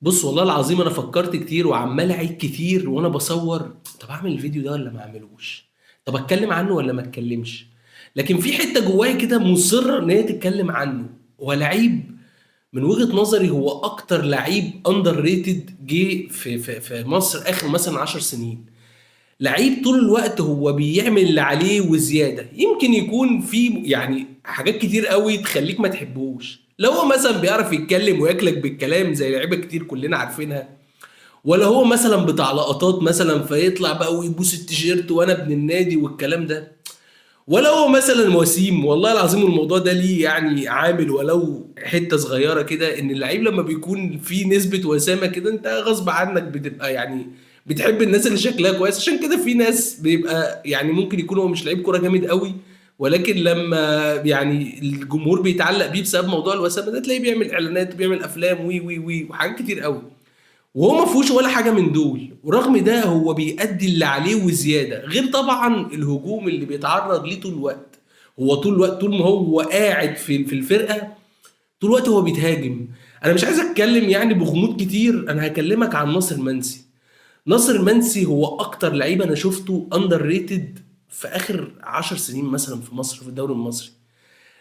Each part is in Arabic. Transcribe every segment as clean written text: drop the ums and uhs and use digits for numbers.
بُص والله العظيم أنا فكّرت كتير وعمّال أعيد كتير وأنا باصوّر، طَب أعمل الفيديو ده والّا ما أعملوش؟ طَب أتكلّم عنه والّا ما أتكلّمش؟ لكن في حتّة جوّايا كده مُصِرّة إن هي تتكلّم عنه. هو لعيب من وجهة نظري هو أكتر لعيب underrated جِه في مصر آخر مثلًا 10 سنين. لعيب طول الوقت هو بيعمل اللي عليه وزيادة، يمكن يكون في يعني حاجات كتير أوي تخلّيك ما تحبّوش. لو هو مثلًا بيعرف يتكلّم وياكلك بالكلام زي لعيبة كتير كُلّنا عارفينها، ولا هو مثلًا بتاع لقطات مثلًا فيطلع بقى ويبوس التيشيرت وأنا ابن النادي والكلام ده، ولا هو مثلًا وسيم. والله العظيم الموضوع ده ليه يعني عامل ولو حتّة صغيّرة كده، إن اللعيب لمّا بيكون في نسبة وسامة كده أنت غصب عنّك بتبقى يعني بتحب الناس اللي شكلها كويس. عشان كده في ناس بيبقى يعني ممكن يكون هو مش لعيب كورة جامد أوي، ولكن لمّا يعني الجمهور بيتعلّق بيه بسبب موضوع الوسامة ده تلاقيه بيعمل إعلانات وبيعمل أفلام وحاجات كتير أوي. وهو ما فيهوش ولا حاجة من دول، ورغم ده هو بيأدّي اللي عليه وزيادة، غير طبعًا الهجوم اللي بيتعرّض ليه طول الوقت. هو طول الوقت طول ما هو قاعد في الفرقة، طول الوقت هو بيتهاجم. أنا مش عايز أتكلّم يعني بغموض كتير، أنا هاكلّمك عن ناصر منسي. ناصر منسي هو أكتر لعيب أنا شُفته underrated في آخر 10 سنين مثلًا في مصر، في الدوري المصري.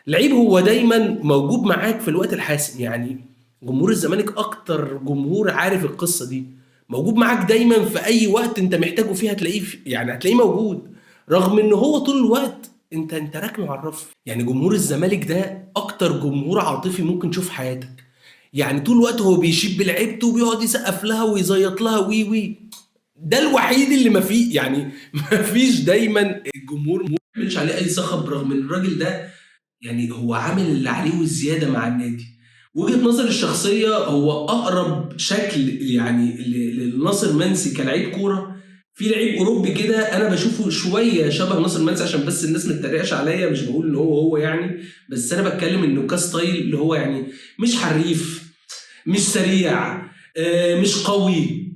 لعيب هو دايمًا موجود معاك في الوقت الحاسم، يعني جمهور الزمالك أكتر جمهور عارف القصة دي، موجود معاك دايمًا في أي وقت أنت محتاجه فيه هتلاقيه يعني هتلاقيه موجود، رغم إن هو طول الوقت أنت راكنه على الرف. يعني جمهور الزمالك ده أكتر جمهور عاطفي ممكن تشوفه في حياتك، يعني طول الوقت هو بيشيد بلعيبته وبيقعد يسقّف لها ويزيّط لها ده الوحيد اللي ما فيه يعني ما فيش دايمًا الجمهور ما بيعملش عليه أي صخب، رغم إن الراجل ده يعني هو عامل اللي عليه وزيادة مع النادي. وجهة نظري الشخصية هو أقرب شكل يعني لناصر منسي كلاعب كورة، في لعيب أوروبي كده أنا باشوفه شوية شبه ناصر منسي، عشان بس الناس ما تتريقش عليّا، مش باقول إن هو يعني، بس أنا باتكلم إنه كstyle اللي هو يعني مش حريف، مش سريع، مش قوي،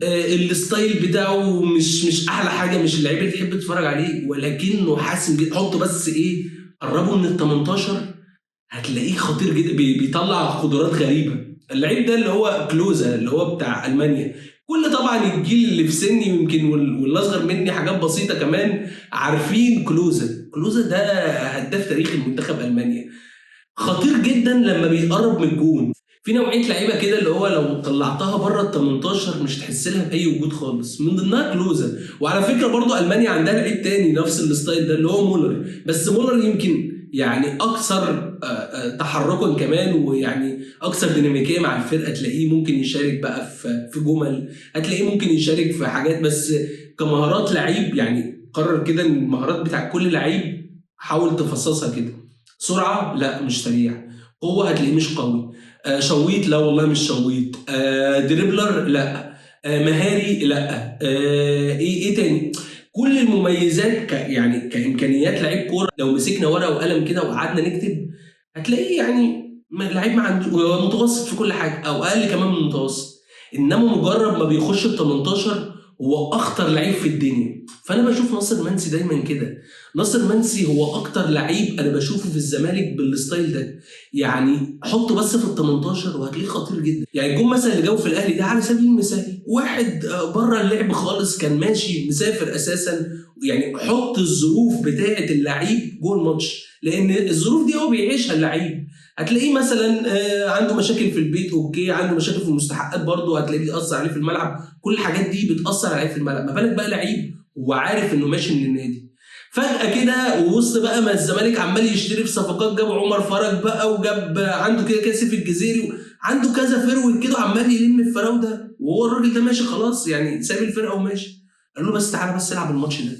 الstyle بتاعه مش أحلى حاجة، مش اللعيب اللي تحب تتفرج عليه، ولكنه حاسم جدًا. حُط بس إيه، قرّبه من ال18 هتلاقيه خطير جدًا، بيطلّع قدرات غريبة. اللعيب ده اللي هو كلوزا اللي هو بتاع ألمانيا. كل طبعًا الجيل اللي في سني ويمكن واللي أصغر مني حاجات بسيطة كمان عارفين كلوزا. كلوزا ده هداف تاريخي لمنتخب ألمانيا. خطير جدًا لمّا بيقرّب من الجون. في نوعية لعيبة كده اللي هو لو طلّعتها برّه ال18 مش هتحس لها بأي وجود خالص، من ضمنها كلوزا. وعلى فكرة برضه ألمانيا عندها لعيب تاني نفس الstyle ده اللي هو مولر، بس مولر يمكن يعني أكثر تحرُّكًا كمان، ويعني أكثر ديناميكية مع الفرقة. تلاقيه ممكن يشارك بقى في جُمل، هتلاقيه ممكن يشارك في حاجات، بس كمهارات لعيب يعني قرّر كده إن المهارات بتاع كل لعيب حاول تفصّصها كده. سرعة لأ مش سريع، قوة هتلاقيه مش قوي، شويط لا والله مش شويط، دريبلر لأ، مهاري لأ، إيه تاني؟ كل المميزات يعني كإمكانيات لعيب كورة لو مسكنا ورقة وقلم كده وقعدنا نكتب هتلاقيه يعني لعيب ما عنده هو متوسط في كل حاجة أو أقل كمان من المتوسط، إنما مجرد ما بيخش ال18 هو أخطر لعيب في الدنيا. فأنا باشوف ناصر منسي دايمًا كده. ناصر منسي هو أكتر لعيب أنا باشوفه في الزمالك بالستايل ده. يعني حطه بس في ال18 وهتلاقيه خطير جدًا. يعني الجون مثلًا اللي جابه في الأهلي ده على سبيل المثال، واحد برّه اللعب خالص كان ماشي مسافر أساسًا، يعني حط الظروف بتاعة اللعيب جوه الماتش، لأن الظروف دي هو بيعيشها اللعيب. هتلاقيه مثلًا عنده مشاكل في البيت أوكي، عنده مشاكل في المستحقات برضه هتلاقيه بيأثّر عليه في الملعب، كل الحاجات دي بتأثّر عليه في الملعب، ما بالك بقى لعيب هو عارف إنه ماشي من النادي. فجأة كده ووسط بقى ما الزمالك عمال يشتري في صفقات، جاب عمر فرج بقى وجاب عنده كده سيف الجزيري، عنده كذا فيرود كده عمال يلم في فراوده، وهو الراجل ده ماشي خلاص يعني ساب الفرقه وماشي. قال له بس تعالى بس العب الماتش ده.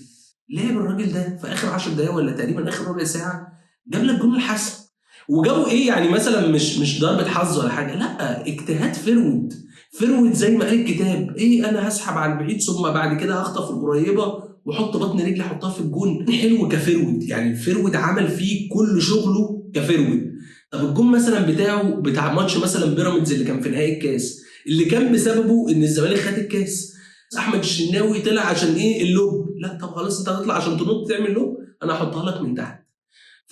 لعب الراجل ده في اخر 10 دقايق ولا تقريبا اخر ربع ساعه جاب لك جول الحسم. وجابوا ايه يعني مثلا مش ضربه حظ ولا حاجه، لا اجتهاد فيرود. فيرود زي ما قال الكتاب ايه، انا هسحب على البعيد ثم بعد كده هخطف القريبه واحط بطن رجلي احطها في الجون. حلو كفيرود، يعني الفيرود عمل فيه كل شغله كفيرود. طب الجون مثلا بتاع ماتش مثلا بيراميدز اللي كان في نهائي الكاس، اللي كان بسببه ان الزمالك خد الكاس، احمد الشناوي طلع عشان ايه اللوب، لا طب خلاص انت هتطلع عشان تنط تعمل لوب، انا هحطها لك من تحت.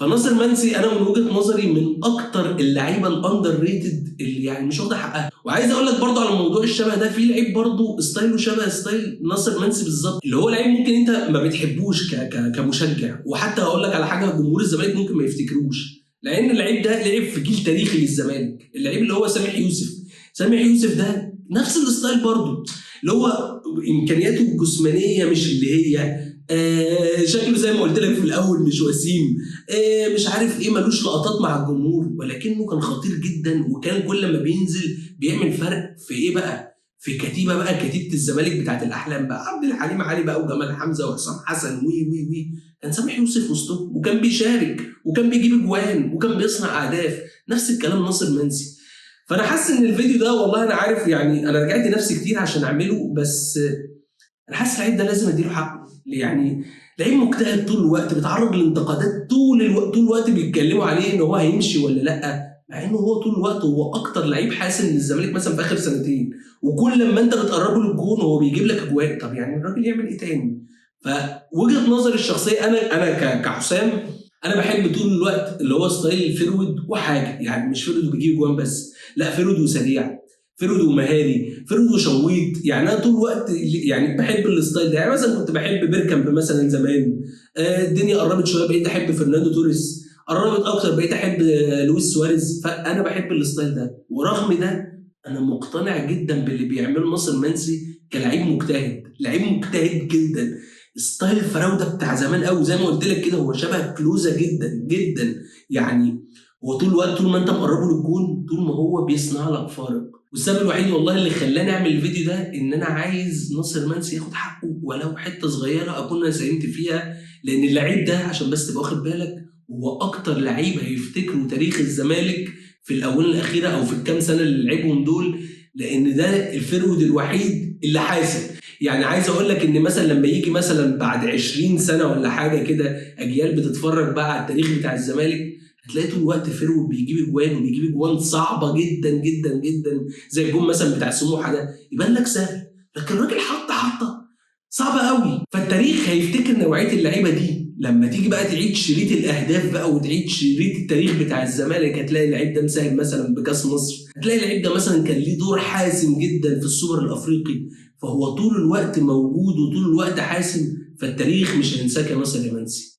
فناصر منسي انا من وجهه نظري من اكتر اللعيبه الاندر ريتد اللي يعني مش واخده حقها. وعايز اقول لك برضو على موضوع الشبه ده، في لعيب برضو ستايله شبه ستايل ناصر منسي بالظبط، اللي هو لعيب ممكن انت ما بتحبوش كمشجع، وحتى هقول لك على حاجه، جمهور الزمالك ممكن ما يفتكروش، لان اللعيب ده لعب في جيل تاريخي للزمالك، اللعيب اللي هو سامح يوسف. سامح يوسف ده نفس الستايل برضو، اللي هو امكانياته الجسمانيه مش اللي هي شكله زي ما قلت لك في الاول مش وسيم، مش عارف ايه، ملوش لقطات مع الجمهور، ولكنه كان خطير جدا، وكان كل ما بينزل بيعمل فرق في ايه بقى؟ في كتيبه بقى، كتيبه الزمالك بتاعت الاحلام بقى، عبد الحليم علي بقى وجمال حمزه وحسام حسن وي وي وي، كان سامح يوسف وسطهم، وكان بيشارك وكان بيجيب اجوان وكان بيصنع اهداف. نفس الكلام ناصر منسي. فانا حاسس ان الفيديو ده، والله انا عارف يعني انا رجعت نفسي كتير عشان اعمله، بس انا حاسس اللعيب ده لازم اديله حقه، يعني لعيب مجتهد طول الوقت، بيتعرض للانتقادات طول الوقت، طول الوقت بيتكلموا عليه ان هو هيمشي ولا لا، مع انه هو طول الوقت هو اكتر لعيب حاسم للزمالك مثلا في اخر سنتين، وكل لما انت بتقربه للجون هو بيجيب لك اجوان. طب يعني الراجل يعمل ايه تاني؟ فوجهه نظري الشخصيه، انا كحسام، انا بحب طول الوقت اللي هو ستايل فيرود وحاجه، يعني مش فيرود وبيجيب جوان بس، لا، فيرود وسريع، فرود ومهاري، فرود وشويط. يعني انا طول الوقت يعني بحب الستايل ده. يعني مثلا كنت بحب بيركامب مثلا زمان، الدنيا قربت شويه بقيت احب فرناندو توريس، قربت اكتر بقيت احب لويس سواريز. فانا بحب الستايل ده، ورغم ده انا مقتنع جدا باللي بيعمله ناصر منسي كلاعب مجتهد، لعيب مجتهد جدا. ستايل الفراوده بتاع زمان قوي، زي ما قلت لك كده، هو شبه كلوزا جدا جدا. يعني هو طول الوقت، طول ما انت مقربه للجون، طول ما هو بيصنع لك فارق. والسبب الوحيد والله اللي خلاني اعمل الفيديو ده ان انا عايز ناصر منسي ياخد حقه، ولو حته صغيره اكون انا ساهمت فيها، لان اللعيب ده عشان بس تبقى واخد بالك هو اكتر لعيب هيفتكروا تاريخ الزمالك في الاونه الاخيره او في الكام سنه اللي لعبهم دول، لان ده الفرود الوحيد اللي حاسم. يعني عايز اقول لك ان مثلا لما يجي مثلا بعد 20 سنه ولا حاجه كده اجيال بتتفرج بقى على التاريخ بتاع الزمالك، هتلاقي طول الوقت فيرود بيجيب اجوان، وبيجيب اجوان صعبه جدا جدا جدا، زي الجون مثلا بتاع سموحه ده، يبان لك سهل، لكن الراجل حطه صعبه قوي. فالتاريخ هيفتكر نوعيه اللعيبه دي. لما تيجي بقى تعيد شريط الاهداف بقى وتعيد شريط التاريخ بتاع الزمالك، هتلاقي اللعيب ده مساهم مثلا بكاس مصر، هتلاقي اللعيب ده مثلا كان ليه دور حاسم جدا في السوبر الافريقي، فهو طول الوقت موجود وطول الوقت حاسم. فالتاريخ مش هينساك يا ناصر يا منسي.